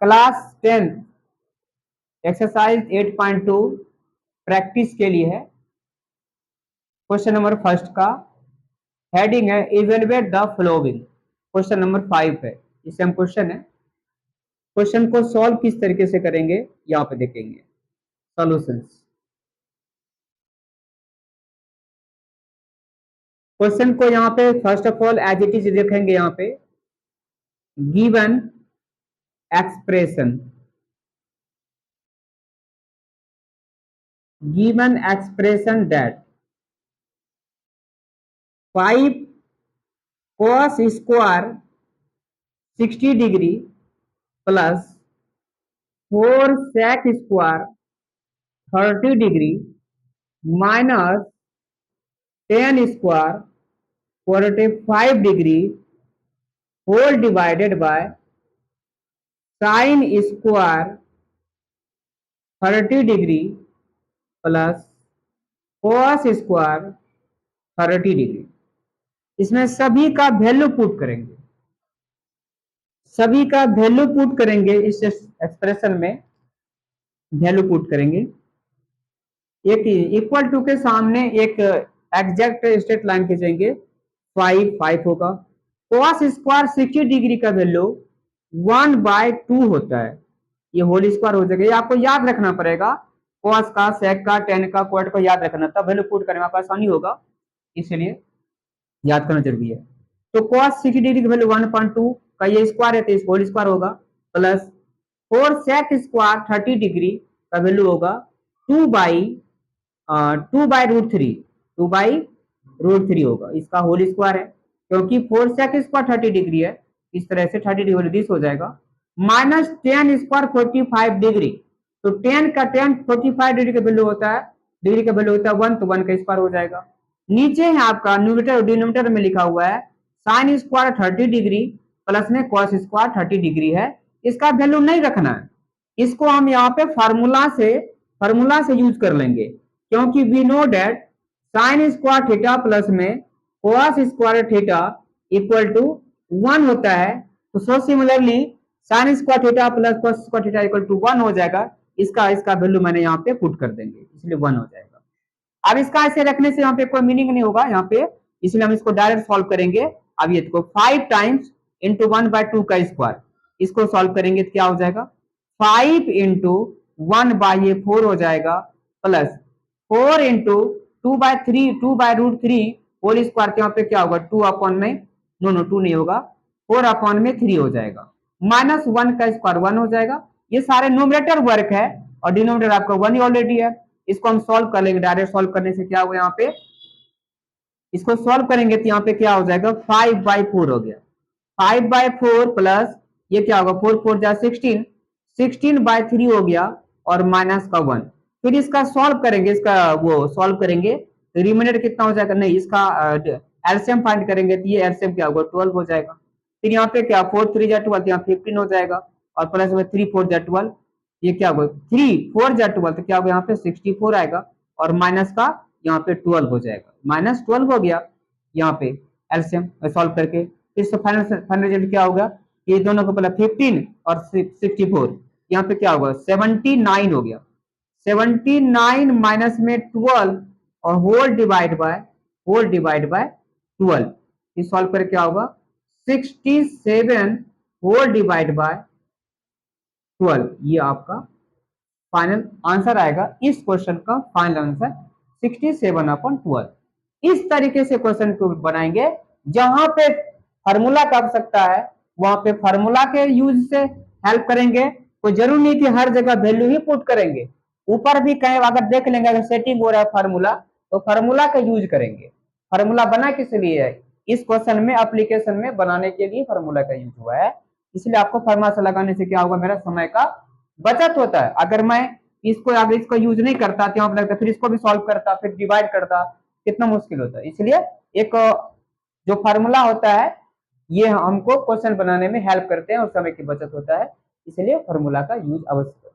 Class 10 exercise 8.2 practice के लिए है। क्वेश्चन नंबर फर्स्ट का हेडिंग है evaluate the flowing. Question number 5 है, इसे हम क्वेश्चन है। क्वेश्चन को सॉल्व किस तरीके से करेंगे यहाँ पे देखेंगे सॉल्यूशंस। क्वेश्चन को यहाँ पे first of all as it is देखेंगे। यहाँ पे given expression, given expression that 5 cos square 60 degree plus 4 sec square 30 degree minus 10 square 45 degree whole divided by sin square 30 degree plus cos square 30 degree. इसमें सभी का value put करेंगे, सभी का value put करेंगे। इस एक्सप्रेशन में वैल्यू पुट करेंगे। एक इक्वल टू के सामने एक एग्जैक्ट स्ट्रेट लाइन खींचेंगे, 5 होगा। cos स्क्वायर 60 डिग्री का वैल्यू 1/2 होता है, ये होल स्क्वायर हो जाएगा। ये आपको याद रखना पड़ेगा, cos का, sec का, tan का, cot को याद रखना, तब वैल्यू पुट करने में आपको आसानी होगा, इसलिए याद करना जरूरी है। तो cos 60 डिग्री का वैल्यू 1/2 का ये स्क्वायर है तो इस होल स्क्वायर होगा, प्लस 4 sec स्क्वायर 30 डिग्री का वैल्यू होगा 2/√3 2/√3 होगा, इसका होल स्क्वायर है, क्योंकि 4 sec स्क्वायर 30 डिग्री है, इस तरह से 30 डिग्री दिस हो जाएगा। माइनस 10 स्क्वायर 45 डिग्री, तो 10 का 10 45 डिग्री का वैल्यू होता है, डिग्री का वैल्यू होता है 1, तो 1 का स्क्वायर हो जाएगा। नीचे है आपका न्यूमरेटर और डिनोमिनेटर में लिखा हुआ है साइन स्क्वायर 30 डिग्री प्लस में कॉस स्क्वायर 30 डिग्री है, इसका वैल्यू नहीं रखना है, इसको हम यहाँ पे फार्मूला से यूज कर लेंगे, क्योंकि we know that sine square theta plus में cos square theta equal to 1 होता है। तो so similarly sine square theta plus cos square theta equal to 1 हो जाएगा, इसका वैल्यू मैंने यहाँ पे पुट कर देंगे, इसलिए 1 हो जाएगा। अब इसका ऐसे रखने से यहाँ पे कोई मीनिंग नहीं होगा यहाँ पे, इसलिए हम इसको डायरेक्ट सॉल्व करेंगे। अब ये देखो 5 टाइम्स इंटू 1/2 का स्क्वायर, इसको सॉल्व करेंगे तो क्या हो जाएगा 5 इंटू 1/4 हो जाएगा, प्लस 4 इंटू 2/√3 होल स्क्वायर के यहाँ पे क्या होगा 2 अपॉन में, नो 2 नहीं होगा, 4 अपॉन में 3 हो जाएगा, माइनस 1 का स्क्वायर 1 हो जाएगा। ये सारे न्यूमरेटर वर्क है और डिनोमिनेटर आपका 1 ही ऑलरेडी है, इसको हम सॉल्व कर लेंगे। डायरेक्ट सॉल्व करने से क्या होगा, यहाँ पे इसको सॉल्व करेंगे तो यहाँ पे क्या हो जाएगा 5/4 हो गया, 5/4 प्लस ये क्या होगा 4 4 जा 16, 16/3 हो गया और माइनस का 1। फिर इसका सॉल्व करेंगे, इसका वो सॉल्व करेंगे तो रिमाइंडर कितना हो जाएगा, नहीं इसका एलसीएम फाइंड करेंगे तो ये एलसीएम क्या होगा 12 हो जाएगा। फिर यहाँ पे क्या 4 3 जा 12, यहाँ 15 हो जाएगा, और प्लस में 3 4 जा 12, ये क्या होगा 3 4 जा 12, तो क्या होगा यहाँ पे 64 आएगा, और माइनस का यहाँ पे 12 हो जाएगा, -12 हो गया यहाँ पे एलसीएम सॉल्व करके। फिर फाइनल रिजल्ट क्या होगा, ये दोनों को पहले 15 और 64, यहाँ पे क्या होगा 79 हो गया, 79 माइनस में 12 और होल डिवाइड बाय 12, ये सॉल्व करके क्या होगा 67 होल डिवाइड बाय 12, ये आपका फाइनल आंसर आएगा। इस क्वेश्चन का फाइनल आंसर 67/12। इस तरीके से क्वेश्चन को बनाएंगे, जहां पे फार्मूला का आवश्यकता है वहां पे फार्मूला के यूज से हेल्प करेंगे, कोई जरूर नहीं कि हर जगह वैल्यू ही पुट करेंगे, ऊपर भी कहीं अगर देख लेंगे अगर सेटिंग हो रहा है फार्मूला तो फार्मूला का यूज करेंगे। फार्मूला बना किस लिए है, इस क्वेश्चन में एप्लीकेशन में बनाने के लिए फार्मूला का यूज हुआ है, इसलिए आपको फार्मूला से लगाने से क्या होगा मेरा समय का बचत होता है। अगर मैं इसको यूज नहीं करता तो लगता फिर इसको भी सॉल्व करता, फिर डिवाइड करता, कितना मुश्किल होता है। इसलिए एक जो फार्मूला होता है ये हमको क्वेश्चन बनाने में हेल्प करते हैं और समय की बचत होता है, इसलिए फार्मूला का यूज अवश्य